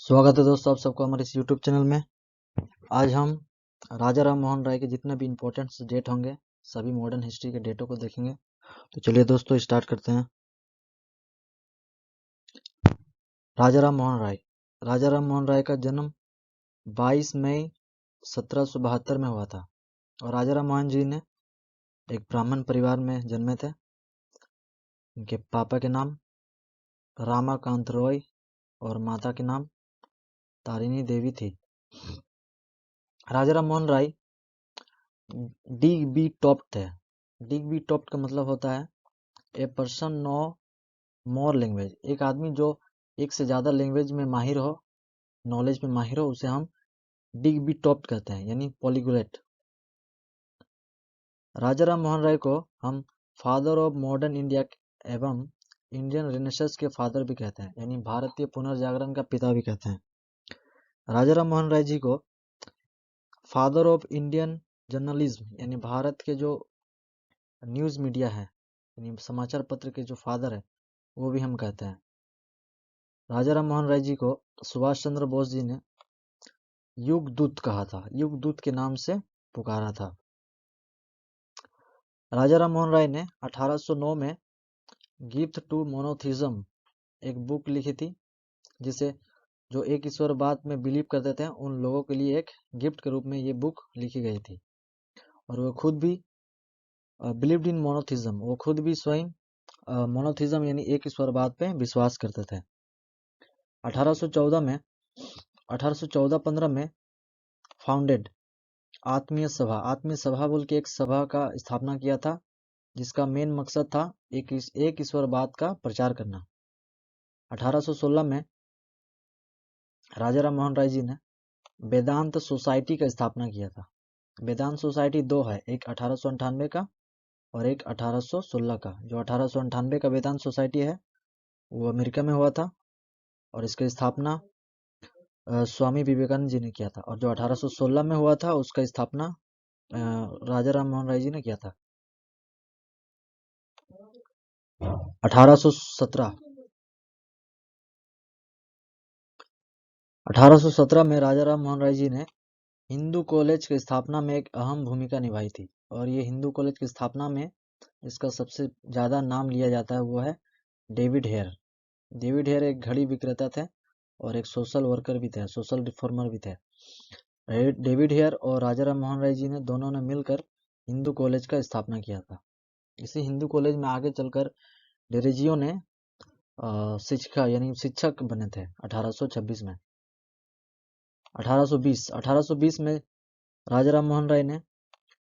स्वागत है दोस्तों आप सबको हमारे इस YouTube चैनल में। आज हम राजा राम मोहन राय के जितने भी इम्पोर्टेंट डेट होंगे सभी मॉडर्न हिस्ट्री के डेटों को देखेंगे। तो चलिए दोस्तों स्टार्ट करते हैं। राजा राम मोहन राय। राजा राम मोहन राय का जन्म 22 मई 1772 में हुआ था और राजा राम मोहन जी ने एक ब्राह्मण परिवार में जन्मे थे। इनके पापा के नाम रामाकांत रॉय और माता के नाम तारिणी देवी थी। राजा राम मोहन राय डिग बी टॉप्ड थे। डिग बी टॉप्ड का मतलब होता है a person know more language. एक आदमी जो एक से ज़्यादा लैंग्वेज में माहिर हो, नॉलेज में माहिर हो, उसे हम डिग बी टॉप्ड कहते हैं, यानी पॉलीग्लॉट। राजा राम मोहन राय को हम फादर ऑफ मॉडर्न इंडिया एवं इंडियन रेनेसांस के फादर भी कहते हैं, यानी भारतीय पुनर्जागरण का पिता भी कहते हैं। राजा राम मोहन राय जी को फादर ऑफ इंडियन जर्नलिज्म, यानी भारत के जो न्यूज़ मीडिया है, यानी समाचार पत्र के जो फादर है, वो भी हम कहते हैं। राजा राम मोहन राय जी को सुभाष चंद्र बोस जी ने युग दूत कहा था, युग दूत के नाम से पुकारा था। राजा राम मोहन राय ने 1809 में गिफ्ट टू मोनोथिज्म एक बुक लिखी थी, जिसे जो एक ईश्वरवाद में बिलीव करते थे उन लोगों के लिए एक गिफ्ट के रूप में ये बुक लिखी गई थी। और वो खुद भी बिलीव्ड इन मोनोथिज्म, वो खुद भी स्वयं मोनोथिज्म यानी एक ईश्वरवाद पे विश्वास करते थे। 1814-15 में फाउंडेड आत्मीय सभा बोल के एक सभा का स्थापना किया था, जिसका मेन मकसद था एक ईश्वरवाद का प्रचार करना। 1816 में राजा राम मोहन राय जी ने वेदांत सोसाइटी का स्थापना किया था। वेदांत सोसाइटी दो है, एक 1898 का और एक 1816 का। जो 1898 का वेदांत सोसाइटी है वो अमेरिका में हुआ था और इसकी स्थापना स्वामी विवेकानंद जी ने किया था, और जो 1816 में हुआ था उसका स्थापना राजा राम मोहन राय जी ने किया था। 1817 में राजा राम मोहन राय जी ने हिंदू कॉलेज की स्थापना में एक अहम भूमिका निभाई थी। और ये हिंदू कॉलेज की स्थापना में इसका सबसे ज़्यादा नाम लिया जाता है वो है डेविड हेयर। डेविड हेयर एक घड़ी विक्रेता थे और एक सोशल वर्कर भी थे, सोशल रिफॉर्मर भी थे। डेविड हेयर और राजा राम मोहन राय जी ने दोनों ने मिलकर हिंदू कॉलेज का स्थापना किया था। इसी हिंदू कॉलेज में आगे चलकर डेरेजियो ने शिक्षक बने थे 1826 में। 1820 में राजा राम मोहन राय ने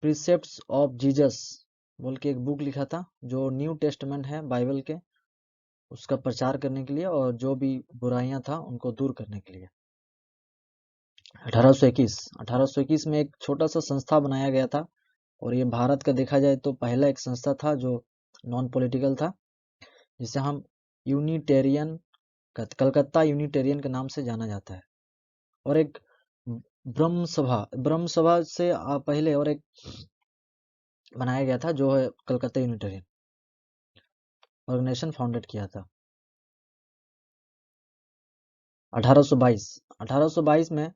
प्रीसेप्ट्स ऑफ जीसस बोल के एक बुक लिखा था, जो न्यू टेस्टमेंट है बाइबल के, उसका प्रचार करने के लिए और जो भी बुराइयां था उनको दूर करने के लिए। 1821 में एक छोटा सा संस्था बनाया गया था, और ये भारत का देखा जाए तो पहला एक संस्था था जो नॉन पॉलिटिकल था, जिसे हम यूनिटेरियन कलकत्ता यूनिटेरियन के नाम से जाना जाता है। और एक ब्रह्म सभा से पहले और एक बनाया गया था जो है कलकत्ता यूनिटेरियन ऑर्गेनाइजेशन फाउंडेड किया था। 1822 में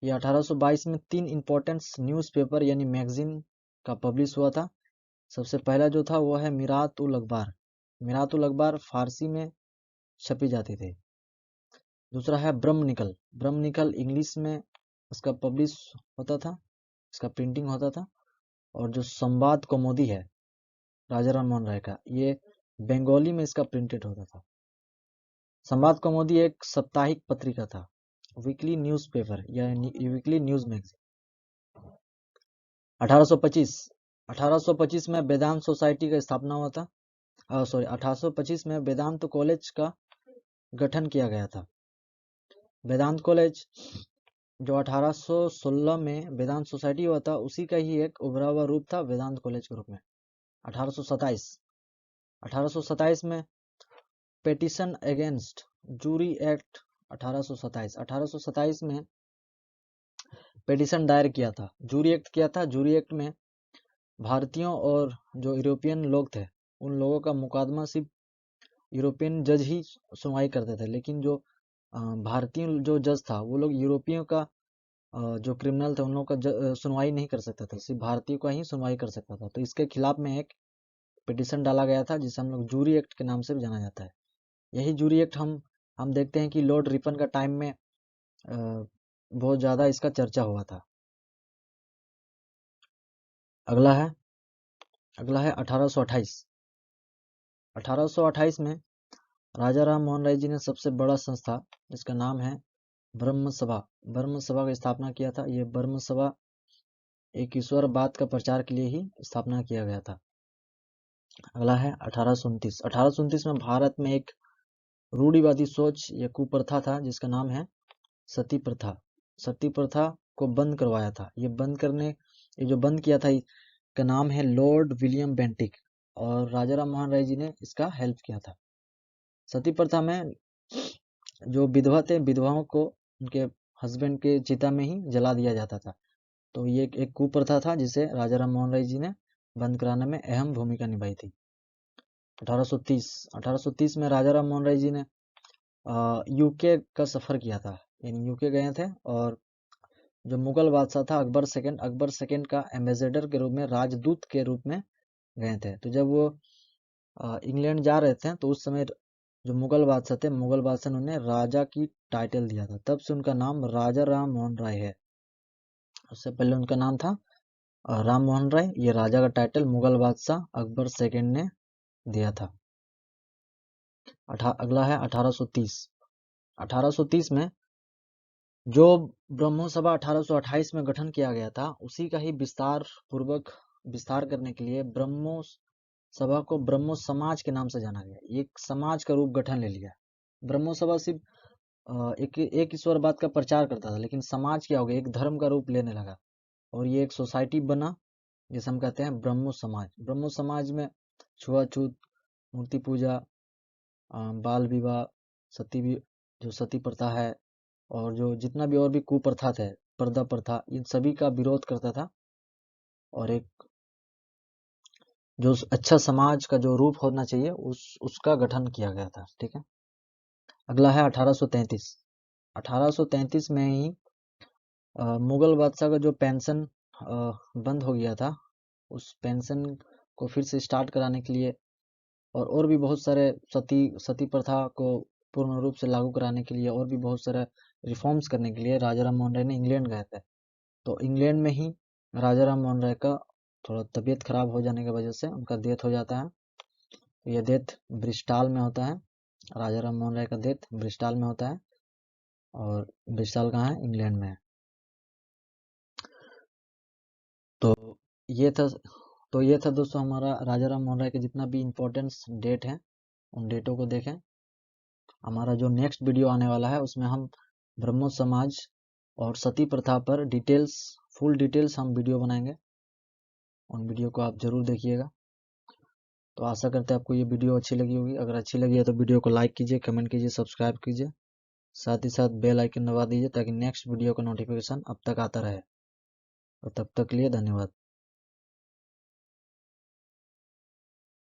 1822 में 3 इम्पोर्टेंट न्यूज़पेपर यानी मैगजीन का पब्लिश हुआ था। सबसे पहला जो था वो है मिरात उल अखबार। मिरात उल अखबार फारसी में छपी जाती थी। दूसरा है ब्रह्म निकल इंग्लिश में इसका पब्लिश होता था, इसका प्रिंटिंग होता था। और जो संवाद कौमुदी है राजा राम मोहन राय का, ये बंगाली में इसका प्रिंटेड होता था। संवाद कौमुदी एक साप्ताहिक पत्रिका था, वीकली न्यूज़पेपर या वीकली न्यूज मैगजीन। 1825 में वेदांत सोसाइटी का स्थापना हुआ था। 1825 में वेदांत कॉलेज का गठन किया गया था। वेदांत कॉलेज जो 1816 में वेदांत सोसाइटी हुआ था, उसी का ही एक उभरा हुआ रूप था वेदांत कॉलेज के रूप में। 1827 में पेटिशन अगेंस्ट जूरी एक्ट 1827 में पेटिशन दायर किया था, जूरी एक्ट किया था। जूरी एक्ट में भारतीयों और जो यूरोपियन लोग थे उन लोगों का मुकदमा सिर्फ यूरोपियन जज ही सुनवाई करते थे, लेकिन जो भारतीय जो जज था वो लोग यूरोपियों का जो क्रिमिनल थे उन लोगों का सुनवाई नहीं कर सकता था, सिर्फ भारतीय का ही सुनवाई कर सकता था। तो इसके खिलाफ में एक पिटिशन डाला गया था जिसे हम लोग जूरी एक्ट के नाम से भी जाना जाता है। यही जूरी एक्ट हम देखते हैं कि लॉर्ड रिपन का टाइम में बहुत ज़्यादा इसका चर्चा हुआ था। अगला है 1828। 1828 में राजा राम मोहन राय जी ने सबसे बड़ा संस्था जिसका नाम है ब्रह्म सभा की स्थापना किया था। ये ब्रह्म सभा एक ईश्वरवाद का प्रचार के लिए ही स्थापना किया गया था। अगला है 1829। 1829 में भारत में एक रूढ़िवादी सोच या कुप्रथा था जिसका नाम है सती प्रथा। सती प्रथा को बंद करवाया था। ये जो बंद किया था का नाम है लॉर्ड विलियम बेंटिक, और राजा राम मोहन राय जी ने इसका हेल्प किया था। सती प्रथा में जो विधवा थे, विधवाओं को उनके हस्बैंड के चिता में ही जला दिया जाता था। तो ये एक कुप्रथा था जिसे राजा राम मोहन राय जी ने बंद कराने में अहम भूमिका निभाई थी। 1830 में राजा राम मोहन राय जी ने यूके का सफर किया था, यानी यूके गए थे, और जो मुगल बादशाह था अकबर सेकंड का एम्बेसडर के रूप में, राजदूत के रूप में गए थे। तो जब वो इंग्लैंड जा रहे थे तो उस समय जो मुगल बादशाह थे, मुगल बादशाह ने उन्हें राजा की टाइटल दिया था, तब से उनका नाम राजा राम मोहन राय है। उससे पहले उनका नाम था राम मोहन राय। ये राजा का टाइटल मुगल बादशाह अकबर सेकंड ने दिया था। अगला है 1830। 1830 में जो ब्रह्मो सभा 1828 में गठन किया गया था, उसी का ही विस्तार करने के लिए ब्रह्मो सभा को ब्रह्मो समाज के नाम से जाना गया। एक समाज का रूप गठन ले लिया। ब्रह्मो सभा सिर्फ एक ईश्वरवाद का प्रचार करता था, लेकिन समाज क्या हो गया, एक धर्म का रूप लेने लगा, और ये एक सोसाइटी बना जिसे हम कहते हैं ब्रह्मो समाज। ब्रह्मो समाज में छुआछूत, मूर्ति पूजा, बाल विवाह, जो सती प्रथा है, और जो जितना भी और भी कुप्रथा थे, पर्दा प्रथा, इन सभी का विरोध करता था, और एक जो अच्छा समाज का जो रूप होना चाहिए उसका गठन किया गया था। ठीक है। अगला है 1833। 1833 में ही मुगल बादशाह का जो पेंशन बंद हो गया था, उस पेंशन को फिर से स्टार्ट कराने के लिए, और भी बहुत सारे सती प्रथा को पूर्ण रूप से लागू कराने के लिए, और भी बहुत सारे रिफॉर्म्स करने के लिए राजा राम मोहन राय ने इंग्लैंड गए थे। तो इंग्लैंड में ही राजा राम मोहन राय का थोड़ा तबीयत खराब हो जाने की वजह से उनका डेथ हो जाता है। तो यह डेथ ब्रिस्टॉल में होता है। राजा राम मोहन राय का डेथ ब्रिस्टॉल में होता है, और ब्रिस्टॉल कहाँ है, इंग्लैंड में है। तो ये था दोस्तों हमारा राजा राम मोहन राय के जितना भी इम्पोर्टेंस डेट है, उन डेटों को देखें। हमारा जो नेक्स्ट वीडियो आने वाला है उसमें हम ब्रह्मो समाज और सती प्रथा पर फुल डिटेल्स हम वीडियो बनाएंगे। उन वीडियो को आप जरूर देखिएगा। तो आशा करते हैं आपको ये वीडियो अच्छी लगी होगी। अगर अच्छी लगी है तो वीडियो को लाइक कीजिए, कमेंट कीजिए, सब्सक्राइब कीजिए, साथ ही साथ बेल आइकन दबा दीजिए ताकि नेक्स्ट वीडियो का नोटिफिकेशन अब तक आता रहे। और तब तक के लिए धन्यवाद।